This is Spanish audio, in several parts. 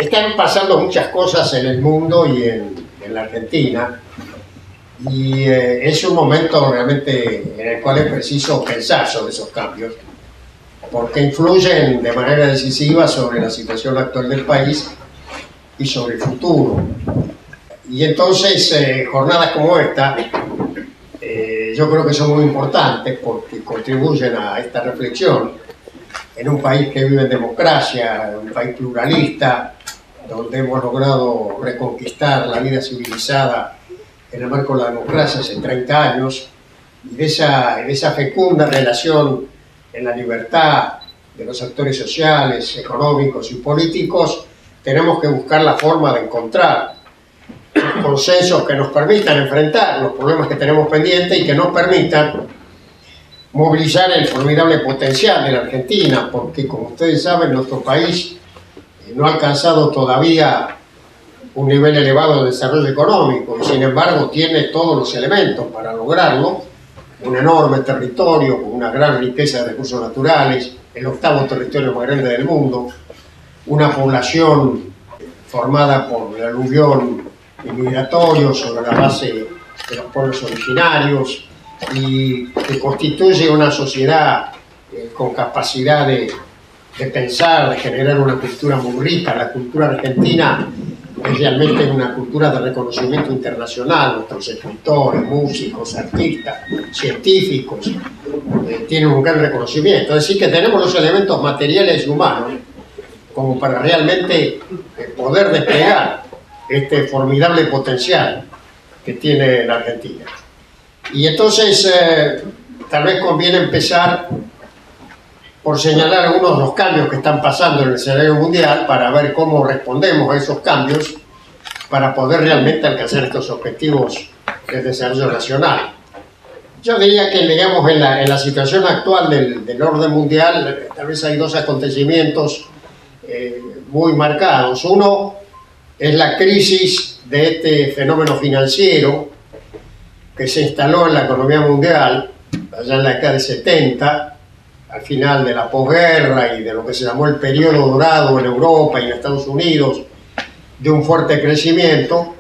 Están pasando muchas cosas en el mundo y en la Argentina, y es un momento realmente en el cual es preciso pensar sobre esos cambios, porque influyen de manera decisiva sobre la situación actual del país y sobre el futuro. Y entonces, jornadas como esta, yo creo que son muy importantes porque contribuyen a esta reflexión en un país que vive en democracia, un país pluralista, donde hemos logrado reconquistar la vida civilizada en el marco de la democracia hace 30 años, y de esa fecunda relación en la libertad de los actores sociales, económicos y políticos, tenemos que buscar la forma de encontrar consensos que nos permitan enfrentar los problemas que tenemos pendientes y que nos permitan movilizar el formidable potencial de la Argentina, porque como ustedes saben, nuestro país no ha alcanzado todavía un nivel elevado de desarrollo económico y sin embargo tiene todos los elementos para lograrlo: un enorme territorio con una gran riqueza de recursos naturales, el octavo territorio más grande del mundo, una población formada por el aluvión migratorio sobre la base de los pueblos originarios, y que constituye una sociedad con capacidad de pensar, de generar una cultura muy rica. La cultura argentina es realmente una cultura de reconocimiento internacional. Nuestros escritores, músicos, artistas, científicos tienen un gran reconocimiento. Es decir, que tenemos los elementos materiales y humanos como para realmente poder desplegar este formidable potencial que tiene la Argentina. Y entonces tal vez conviene empezar por señalar algunos de los cambios que están pasando en el escenario mundial para ver cómo respondemos a esos cambios para poder realmente alcanzar estos objetivos de desarrollo nacional. Yo diría que, digamos, en la situación actual del orden mundial, tal vez hay dos acontecimientos muy marcados. Uno es la crisis de este fenómeno financiero que se instaló en la economía mundial allá en la década de 70, al final de la posguerra y de lo que se llamó el periodo dorado en Europa y en Estados Unidos, de un fuerte crecimiento.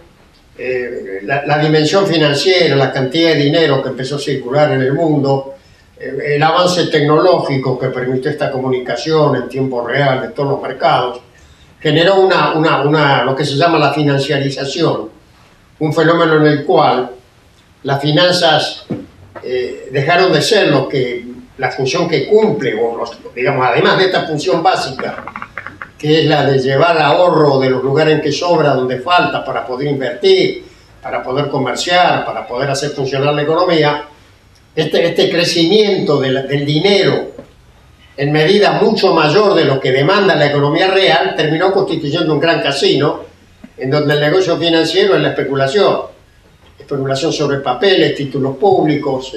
La dimensión financiera, la cantidad de dinero que empezó a circular en el mundo, el avance tecnológico que permitió esta comunicación en tiempo real de todos los mercados, generó lo que se llama la financiarización, un fenómeno en el cual las finanzas dejaron de ser la función que cumple, digamos, además de esta función básica, que es la de llevar ahorro de los lugares en que sobra, donde falta, para poder invertir, para poder comerciar, para poder hacer funcionar la economía. Este crecimiento del dinero en medida mucho mayor de lo que demanda la economía real terminó constituyendo un gran casino, en donde el negocio financiero es la especulación sobre papeles, títulos públicos,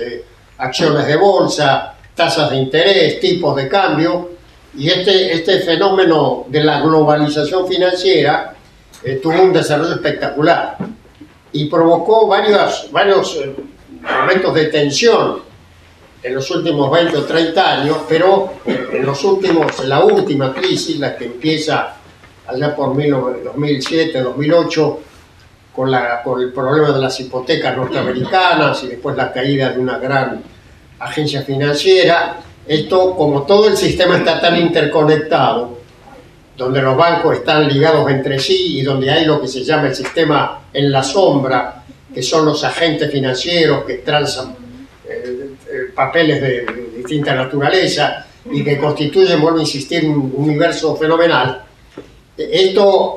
acciones de bolsa, tasas de interés, tipos de cambio. Y este fenómeno de la globalización financiera tuvo un desarrollo espectacular y provocó varios momentos de tensión en los últimos 20 o 30 años, pero la última crisis, la que empieza allá por 2007, 2008, con el problema de las hipotecas norteamericanas y después la caída de una gran agencia financiera. Esto, como todo el sistema está tan interconectado, donde los bancos están ligados entre sí y donde hay lo que se llama el sistema en la sombra, que son los agentes financieros que transan papeles de distinta naturaleza y que constituyen, vuelvo a insistir, un universo fenomenal. Esto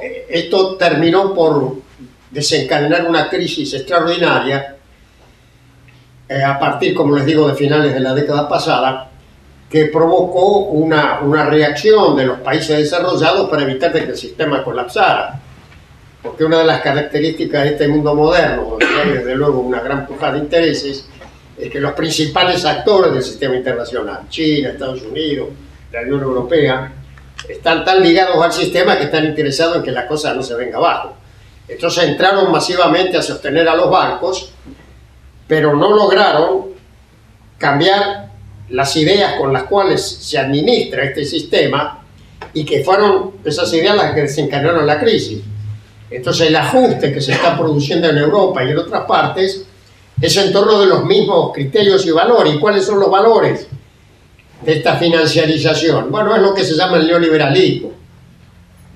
terminó por desencadenar una crisis extraordinaria a partir, como les digo, de finales de la década pasada, que provocó una reacción de los países desarrollados para evitar que el sistema colapsara. Porque una de las características de este mundo moderno, donde hay desde luego una gran puja de intereses, es que los principales actores del sistema internacional, China, Estados Unidos, la Unión Europea, están tan ligados al sistema que están interesados en que la cosa no se venga abajo. Entonces entraron masivamente a sostener a los bancos, pero no lograron cambiar las ideas con las cuales se administra este sistema y que fueron esas ideas las que desencadenaron la crisis. Entonces el ajuste que se está produciendo en Europa y en otras partes es en torno de los mismos criterios y valores. ¿Y cuáles son los valores de esta financiarización? Bueno, es lo que se llama el neoliberalismo.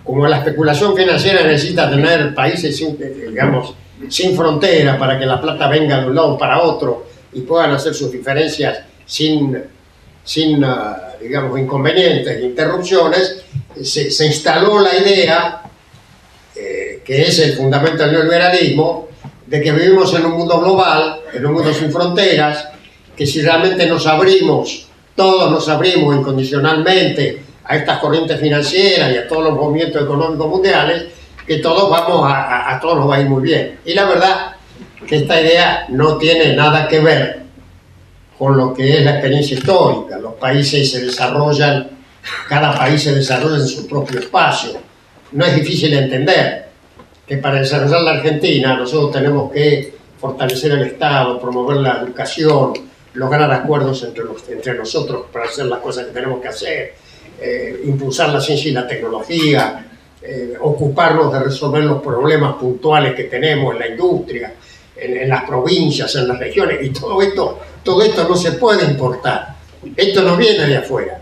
Como la especulación financiera necesita tener países sin frontera para que la plata venga de un lado para otro y puedan hacer sus diferencias sin inconvenientes e interrupciones, se instaló la idea, que es el fundamento del neoliberalismo, de que vivimos en un mundo global, en un mundo sin fronteras, que si realmente nos abrimos, todos nos abrimos incondicionalmente a estas corrientes financieras y a todos los movimientos económicos mundiales, que todos a todos nos va a ir muy bien. Y la verdad que esta idea no tiene nada que ver con lo que es la experiencia histórica. Los países se desarrollan, cada país se desarrolla en su propio espacio. No es difícil entender que para desarrollar la Argentina nosotros tenemos que fortalecer el Estado, promover la educación, lograr acuerdos entre nosotros para hacer las cosas que tenemos que hacer, impulsar la ciencia y la tecnología, ocuparnos de resolver los problemas puntuales que tenemos en la industria, en las provincias, en las regiones, y todo esto no se puede importar. Esto no viene de afuera.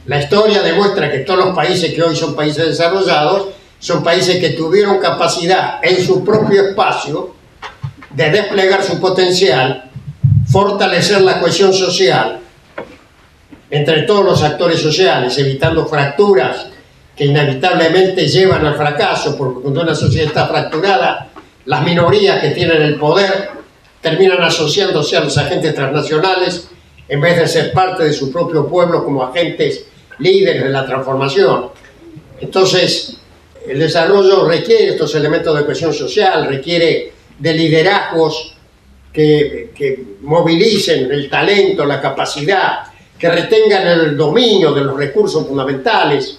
La historia demuestra que todos los países que hoy son países desarrollados son países que tuvieron capacidad en su propio espacio de desplegar su potencial, fortalecer la cohesión social entre todos los actores sociales, evitando fracturas que inevitablemente llevan al fracaso, porque cuando una sociedad está fracturada, las minorías que tienen el poder terminan asociándose a los agentes transnacionales en vez de ser parte de su propio pueblo como agentes líderes de la transformación. Entonces, el desarrollo requiere estos elementos de cohesión social, requiere de liderazgos que movilicen el talento, la capacidad, que retengan el dominio de los recursos fundamentales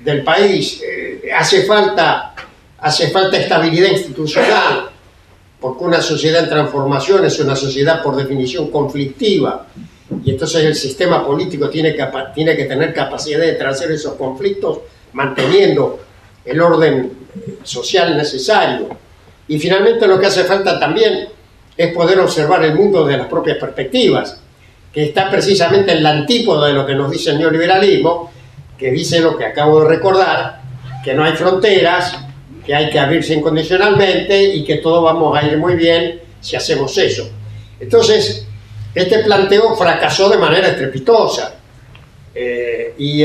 del país. Hace falta estabilidad institucional, porque una sociedad en transformación es una sociedad por definición conflictiva, y entonces el sistema político tiene que tener capacidad de trascender esos conflictos, manteniendo el orden social necesario. Y finalmente lo que hace falta también es poder observar el mundo desde las propias perspectivas, que está precisamente en la antípoda de lo que nos dice el neoliberalismo, que dice lo que acabo de recordar, que no hay fronteras, que hay que abrirse incondicionalmente y que todos vamos a ir muy bien si hacemos eso. Entonces, este planteo fracasó de manera estrepitosa y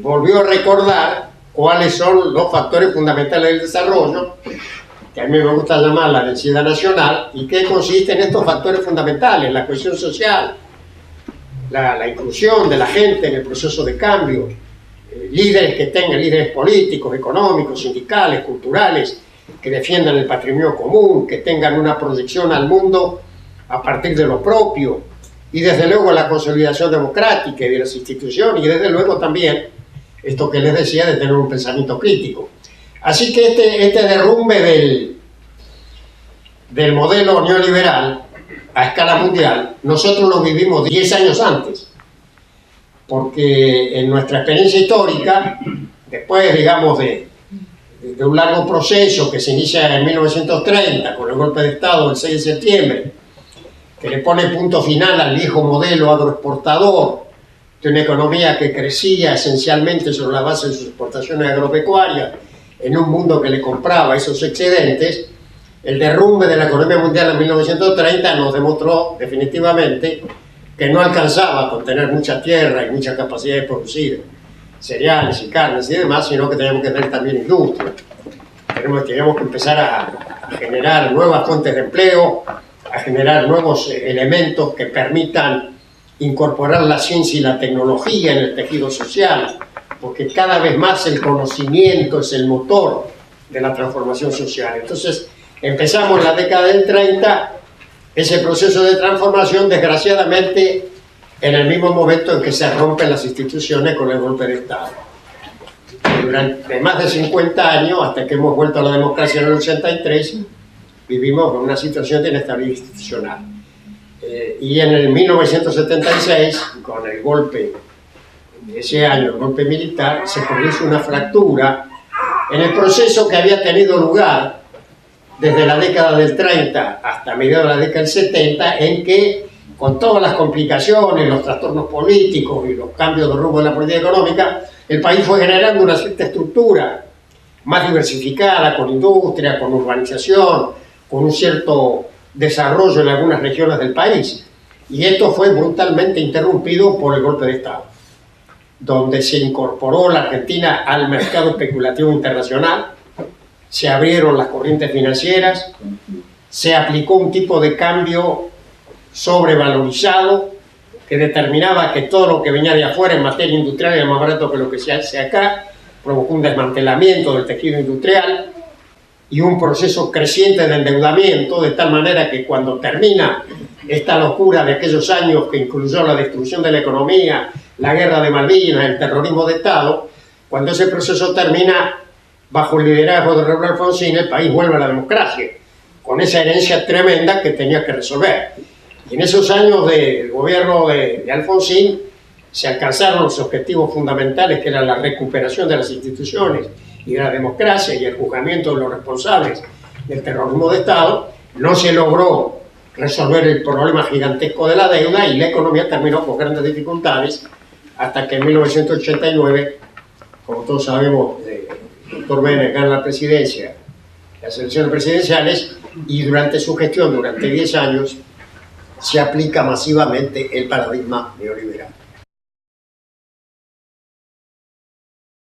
volvió a recordar cuáles son los factores fundamentales del desarrollo, que a mí me gusta llamar la densidad nacional, y que consiste en estos factores fundamentales: la cohesión social, la inclusión de la gente en el proceso de cambio, líderes que tengan, líderes políticos, económicos, sindicales, culturales, que defiendan el patrimonio común, que tengan una proyección al mundo a partir de lo propio, y desde luego la consolidación democrática y de las instituciones, y desde luego también esto que les decía de tener un pensamiento crítico. Así que este derrumbe del modelo neoliberal a escala mundial, nosotros lo vivimos 10 años antes, porque en nuestra experiencia histórica, después, digamos, de un largo proceso que se inicia en 1930 con el golpe de Estado del 6 de septiembre, que le pone punto final al viejo modelo agroexportador de una economía que crecía esencialmente sobre la base de sus exportaciones agropecuarias en un mundo que le compraba esos excedentes. El derrumbe de la economía mundial en 1930 nos demostró definitivamente que no alcanzaba con tener mucha tierra y mucha capacidad de producir cereales y carnes y demás, sino que teníamos que tener también industria. Teníamos que empezar a generar nuevas fuentes de empleo, a generar nuevos elementos que permitan incorporar la ciencia y la tecnología en el tejido social, porque cada vez más el conocimiento es el motor de la transformación social. Entonces, empezamos en la década del 30 ese proceso de transformación, desgraciadamente, en el mismo momento en que se rompen las instituciones con el golpe de Estado. Durante más de 50 años, hasta que hemos vuelto a la democracia en el 83, vivimos en una situación de inestabilidad institucional. Y en el 1976, con el golpe de ese año, el golpe militar, se produce una fractura en el proceso que había tenido lugar desde la década del 30 hasta mediados de la década del 70, en que, con todas las complicaciones, los trastornos políticos y los cambios de rumbo en la política económica, el país fue generando una cierta estructura más diversificada, con industria, con urbanización, con un cierto desarrollo en algunas regiones del país. Y esto fue brutalmente interrumpido por el golpe de Estado, donde se incorporó la Argentina al mercado especulativo internacional, se abrieron las corrientes financieras, se aplicó un tipo de cambio sobrevalorizado que determinaba que todo lo que venía de afuera en materia industrial era más barato que lo que se hace acá, provocó un desmantelamiento del tejido industrial y un proceso creciente de endeudamiento, de tal manera que cuando termina esta locura de aquellos años que incluyó la destrucción de la economía, la guerra de Malvinas, el terrorismo de Estado, cuando ese proceso termina, bajo el liderazgo de Raúl Alfonsín, el país vuelve a la democracia, con esa herencia tremenda que tenía que resolver. Y en esos años del gobierno de Alfonsín se alcanzaron los objetivos fundamentales, que eran la recuperación de las instituciones y de la democracia y el juzgamiento de los responsables del terrorismo de Estado. No se logró resolver el problema gigantesco de la deuda y la economía terminó con grandes dificultades, hasta que en 1989, como todos sabemos, el doctor Menem gana la presidencia, las elecciones presidenciales, y durante su gestión, durante 10 años, se aplica masivamente el paradigma neoliberal.